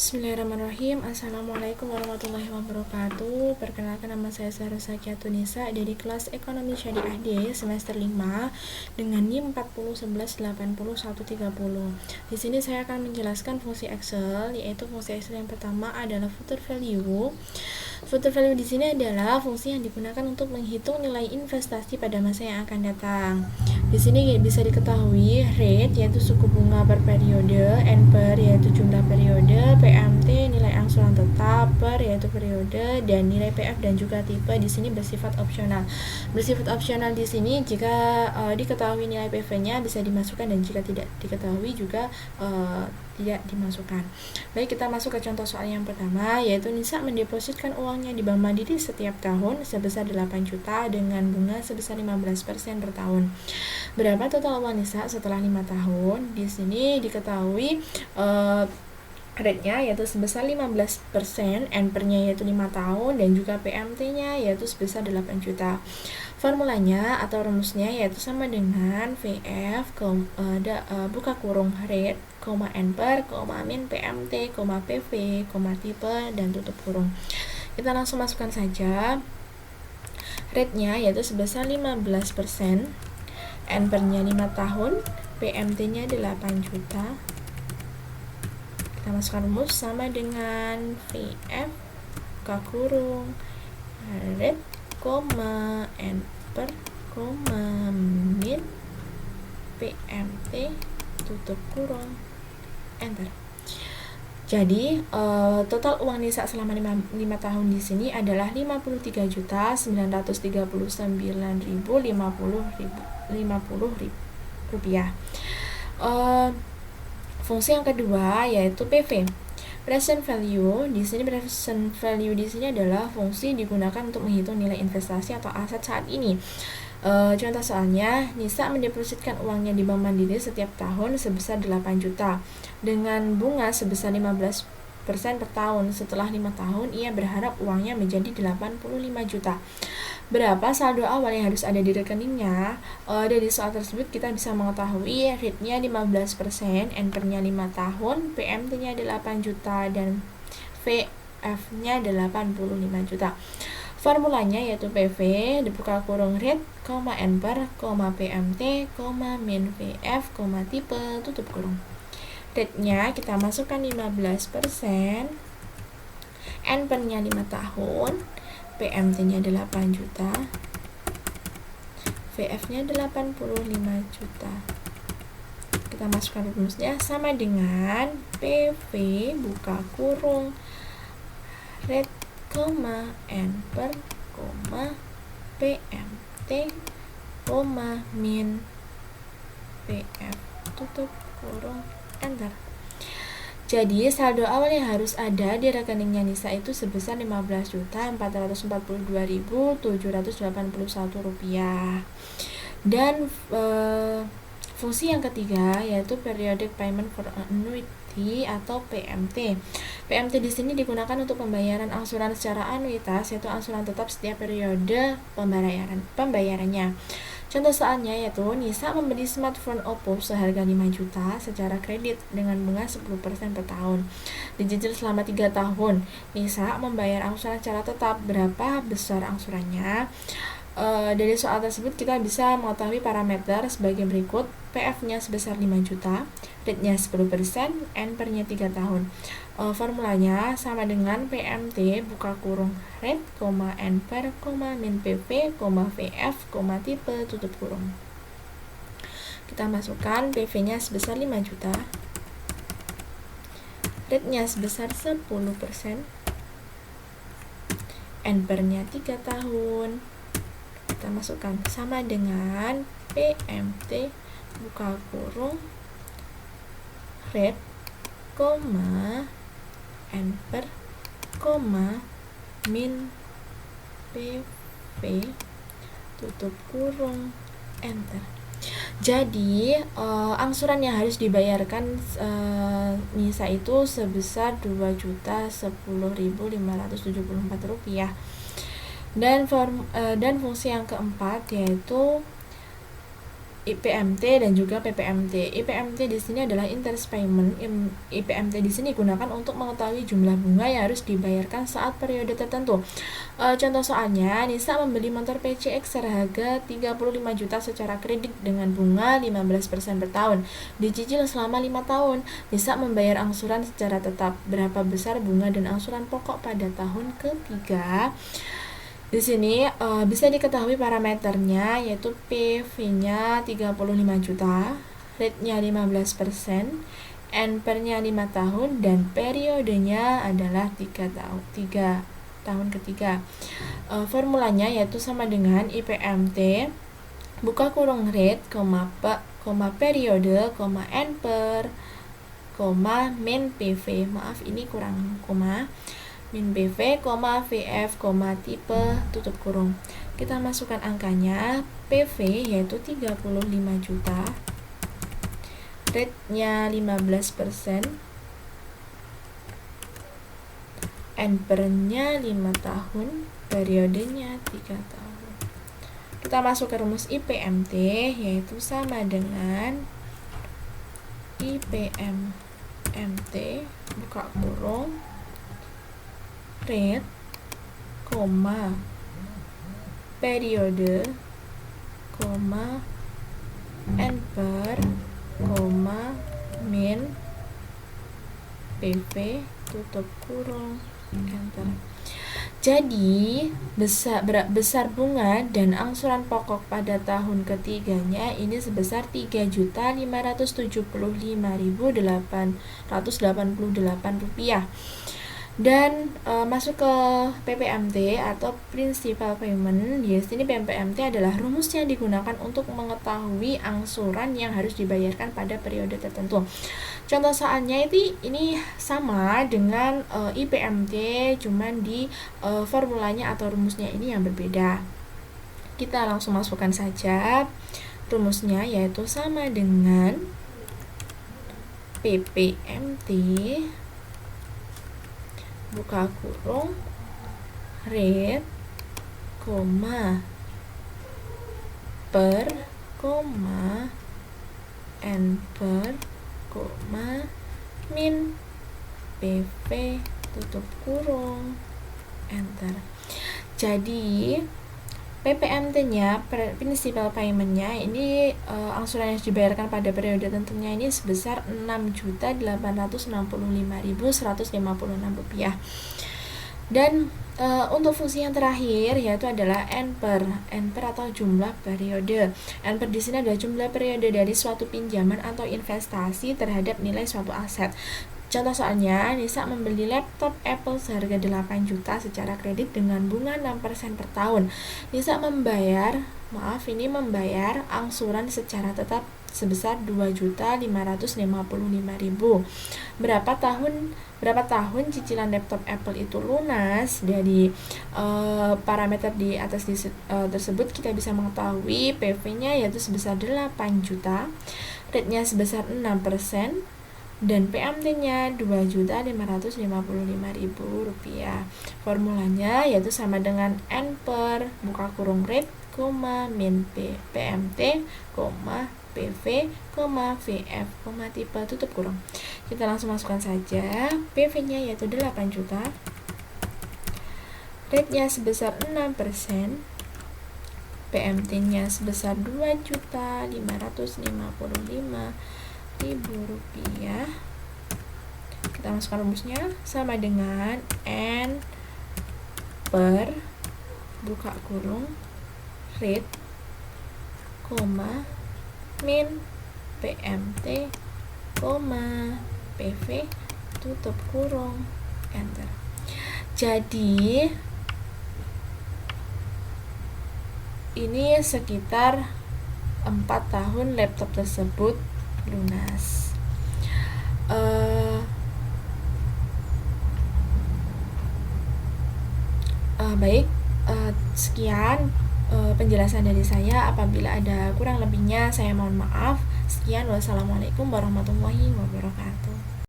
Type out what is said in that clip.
Bismillahirrahmanirrahim. Assalamualaikum warahmatullahi wabarakatuh. Perkenalkan, nama saya Sarah Sakiatunisa dari kelas Ekonomi Syariah D semester 5 dengan NIM 401180 Di sini saya akan menjelaskan fungsi Excel, yaitu fungsi Excel yang pertama adalah future value. Future value di sini adalah fungsi yang digunakan untuk menghitung nilai investasi pada masa yang akan datang. Di sini bisa diketahui rate yaitu suku bunga per periode, N per yaitu jumlah periode, PMT nilai angsuran tetap per yaitu periode, dan nilai PF dan juga tipe di sini bersifat opsional. Bersifat opsional di sini jika diketahui nilai PV-nya bisa dimasukkan, dan jika tidak diketahui juga tidak dimasukkan. Baik, kita masuk ke contoh soal yang pertama, yaitu Nisa mendepositkan uangnya di Bank Mandiri setiap tahun sebesar 8 juta dengan bunga sebesar 15% per tahun. Berapa total uang Nisa setelah 5 tahun? Di sini diketahui rate-nya yaitu sebesar 15%, N per-nya yaitu 5 tahun, dan juga PMT-nya yaitu sebesar 8 juta. Formulanya atau rumusnya yaitu sama dengan VF buka kurung rate, N per, min PMT, PV, tipe, dan tutup kurung. Kita langsung masukkan saja. Rate-nya yaitu sebesar 15%, N per-nya 5 tahun, PMT-nya 8 juta. Kita masukkan rumus sama dengan VF buka kurung rate, N per, min PMT, tutup kurung, enter. Jadi total uang Nisa selama 5 tahun di sini adalah 53.939.050 rupiah. Fungsi yang kedua yaitu PV. Present value di sini adalah fungsi digunakan untuk menghitung nilai investasi atau aset saat ini. Contoh soalnya, Nisa mendepositkan uangnya di Bank Mandiri setiap tahun sebesar 8 juta dengan bunga sebesar 15% per tahun. Setelah 5 tahun, ia berharap uangnya menjadi 85 juta. Berapa saldo awal yang harus ada di rekeningnya? Dari soal tersebut kita bisa mengetahui rate-nya 15%, N per-nya 5 tahun, PMT-nya 8 juta, dan VF-nya 85 juta. Formulanya yaitu PV dibuka kurung rate, N per, PMT, min VF, tipe, tutup kurung. Rate-nya kita masukkan 15%, N per-nya 5 tahun, PMT-nya 8 juta, VF-nya 85 juta. Kita masukkan rumusnya sama dengan PV buka kurung rate, N per, PMT, min PF, tutup kurung, enter. Jadi saldo awal yang harus ada di rekeningnya Nisa itu sebesar 15.442.781 rupiah. Dan fungsi yang ketiga yaitu periodic payment for annuity atau PMT. PMT di sini digunakan untuk pembayaran angsuran secara anuitas, yaitu angsuran tetap setiap periode pembayarannya. Contoh soalnya yaitu Nisa membeli smartphone Oppo seharga 5 juta secara kredit dengan bunga 10% per tahun. Dicicil selama 3 tahun. Nisa membayar angsuran secara tetap. Berapa besar angsurannya? Dari soal tersebut kita bisa mengetahui parameter sebagai berikut. PF-nya sebesar 5 juta, rate-nya 10%, N per-nya 3 tahun. Formulanya sama dengan PMT buka kurung rate, N per, min PV, VF, tipe, tutup kurung. Kita masukkan PV-nya sebesar 5 juta, rate-nya sebesar 10%, N per-nya 3 tahun. Kita masukkan sama dengan PMT buka kurung rate, N per, min PV, tutup kurung, enter. Jadi angsuran yang harus dibayarkan Nisa itu sebesar 2.010.574 rupiah. Dan fungsi yang keempat yaitu IPMT dan juga PPMT. IPMT di sini adalah interest payment. IPMT di sini digunakan untuk mengetahui jumlah bunga yang harus dibayarkan saat periode tertentu. Contoh soalnya, Nisa membeli motor PCX seharga 35 juta secara kredit dengan bunga 15% per tahun. Dicicil selama 5 tahun. Nisa membayar angsuran secara tetap. Berapa besar bunga dan angsuran pokok pada tahun ketiga? Di sini bisa diketahui parameternya, yaitu PV-nya 35 juta, rate-nya 15%, NPR-nya 5 tahun, dan periodenya adalah 3 tahun ketiga. Formulanya yaitu sama dengan IPMT, buka kurung rate, periode, NPR, min PV. Maaf, ini kurang koma. Min PV, VF, tipe, tutup kurung. Kita masukkan angkanya. PV yaitu 35 juta, rate-nya 15%, NPR-nya 5 tahun, periodenya 3 tahun. Kita masuk ke rumus IPMT, yaitu sama dengan IPMT, buka kurung, rate, periode, NPR, min PV, tutup kurung, enter. Jadi besar bunga dan angsuran pokok pada tahun ketiganya ini sebesar 3.575.888 rupiah. Dan masuk ke PPMT atau Principal Payment. Di sini PPMT adalah rumus yang digunakan untuk mengetahui angsuran yang harus dibayarkan pada periode tertentu. Contoh soalnya ini sama dengan IPMT, cuman di formulanya atau rumusnya ini yang berbeda. Kita langsung masukkan saja rumusnya, yaitu sama dengan PPMT, buka kurung, rate, per, NPR, min PV, tutup kurung, enter. Jadi PPMT-nya, Principal Payment-nya, ini angsuran yang dibayarkan pada periode tentunya ini sebesar 6.865.156 rupiah. Dan untuk fungsi yang terakhir yaitu adalah NPR atau jumlah periode. NPR di sini adalah jumlah periode dari suatu pinjaman atau investasi terhadap nilai suatu aset. Contoh soalnya, Nisa membeli laptop Apple seharga 8 juta secara kredit dengan bunga 6% per tahun. Nisa membayar angsuran secara tetap sebesar 2.555.000. Berapa tahun cicilan laptop Apple itu lunas? Dari parameter di atas tersebut kita bisa mengetahui PV-nya yaitu sebesar 8 juta, rate-nya sebesar 6%, dan PMT-nya 2.555.000 rupiah. Formulanya yaitu sama dengan NPR, buka kurung rate, min PMT, PV, VF, tipe, tutup kurung. Kita langsung masukkan saja. PV-nya yaitu 8 juta, rate-nya sebesar 6%, PMT-nya sebesar 2.555.000 rupiah. Kita masukkan rumusnya sama dengan N per, buka kurung, rate, min PMT, PV, tutup kurung, enter. Jadi ini sekitar 4 tahun laptop tersebut lunas. Baik, sekian penjelasan dari saya. Apabila ada kurang lebihnya saya mohon maaf. Sekian, wassalamualaikum warahmatullahi wabarakatuh.